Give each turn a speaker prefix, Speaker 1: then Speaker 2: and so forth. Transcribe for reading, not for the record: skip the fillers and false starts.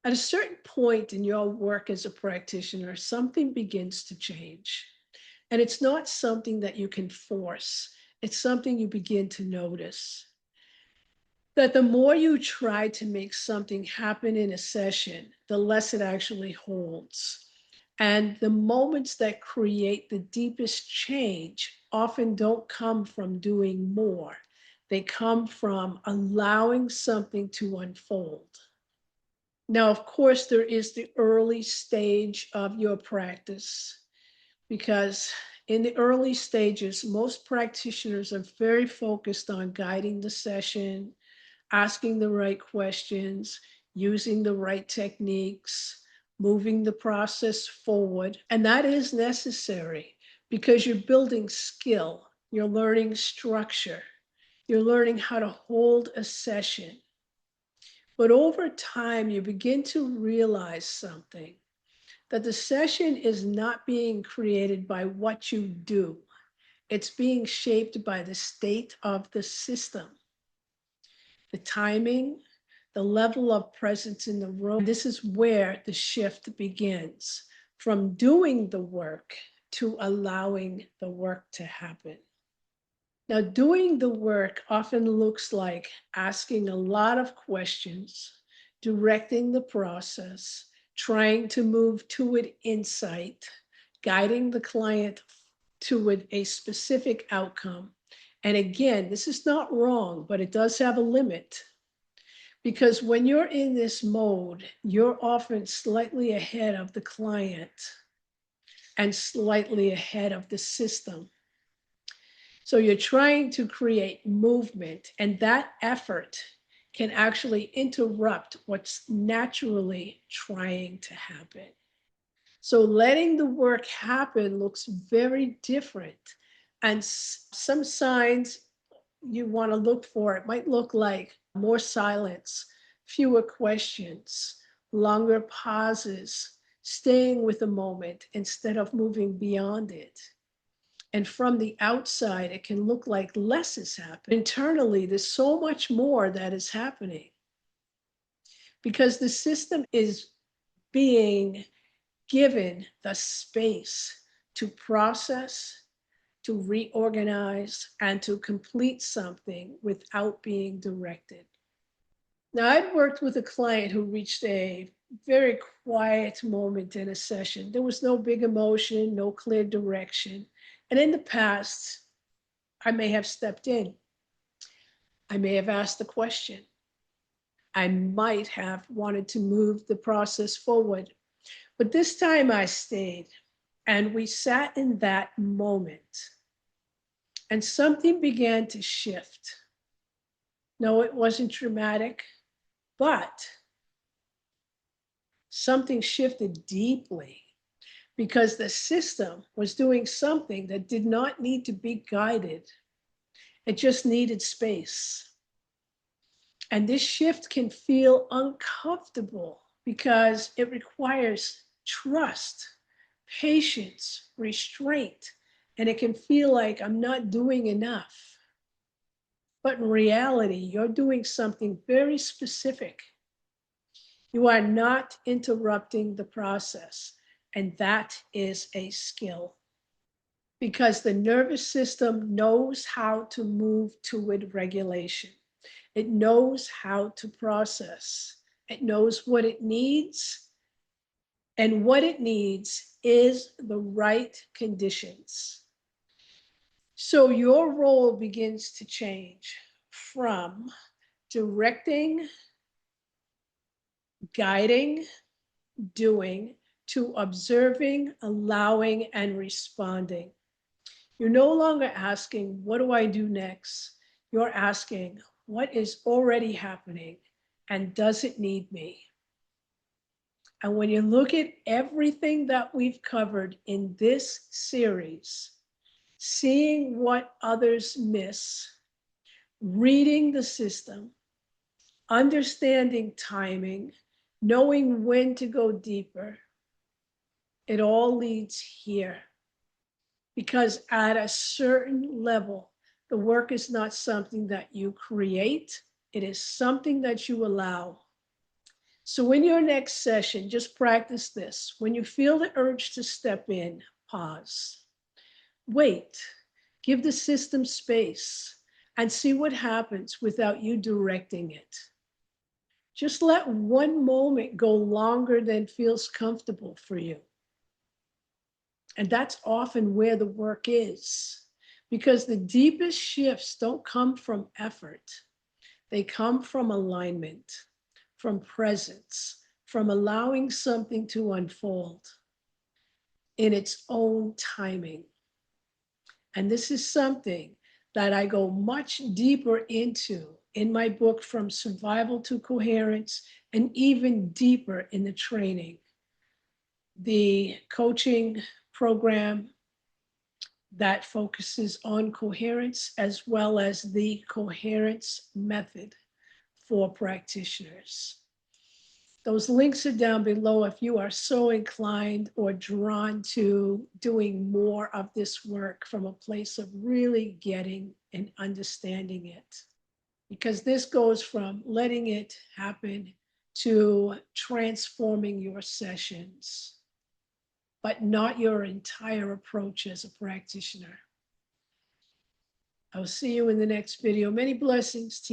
Speaker 1: At a certain point in your work as a practitioner, something begins to change. And it's not something that you can force, it's something you begin to notice. That the more you try to make something happen in a session, the less it actually holds. And the moments that create the deepest change often don't come from doing more, they come from allowing something to unfold. Now, of course, there is the early stage of your practice because in the early stages, most practitioners are very focused on guiding the session, asking the right questions, using the right techniques, moving the process forward. And that is necessary because you're building skill, you're learning structure, you're learning how to hold a session. But over time, you begin to realize something, that the session is not being created by what you do. It's being shaped by the state of the system, the timing, the level of presence in the room. This is where the shift begins from doing the work to allowing the work to happen. Now, doing the work often looks like asking a lot of questions, directing the process, trying to move toward insight, guiding the client toward a specific outcome. And again, this is not wrong, but it does have a limit. Because when you're in this mode, you're often slightly ahead of the client and slightly ahead of the system. So you're trying to create movement, and that effort can actually interrupt what's naturally trying to happen. So letting the work happen looks very different. And some signs you want to look for, it might look like more silence, fewer questions, longer pauses, staying with the moment instead of moving beyond it. And from the outside, it can look like less is happening. Internally, there's so much more that is happening because the system is being given the space to process, to reorganize, and to complete something without being directed. Now, I'd worked with a client who reached a very quiet moment in a session. There was no big emotion, no clear direction. And in the past, I may have stepped in. I may have asked the question. I might have wanted to move the process forward. But this time I stayed and we sat in that moment and something began to shift. No, it wasn't dramatic, but something shifted deeply because the system was doing something that did not need to be guided. It just needed space. And this shift can feel uncomfortable because it requires trust, patience, restraint, and it can feel like I'm not doing enough. But in reality, you're doing something very specific. You are not interrupting the process, and that is a skill because the nervous system knows how to move toward regulation. It knows how to process. It knows what it needs, and what it needs is the right conditions. So your role begins to change from directing, guiding, doing, to observing, allowing, and responding. You're no longer asking, what do I do next? You're asking, what is already happening and does it need me? And when you look at everything that we've covered in this series, seeing what others miss, reading the system, understanding timing, knowing when to go deeper, it all leads here. Because at a certain level, the work is not something that you create, it is something that you allow. So in your next session, just practice this. When you feel the urge to step in, pause, wait, give the system space, and see what happens without you directing it. Just let one moment go longer than feels comfortable for you. And that's often where the work is, because the deepest shifts don't come from effort. They come from alignment, from presence, from allowing something to unfold in its own timing. And this is something that I go much deeper into in my book, From Survival to Coherence, and even deeper in the training. The coaching program that focuses on coherence, as well as the coherence method for practitioners. Those links are down below if you are so inclined or drawn to doing more of this work from a place of really getting and understanding it. Because this goes from letting it happen to transforming your sessions, but not your entire approach as a practitioner. I'll see you in the next video. Many blessings to you.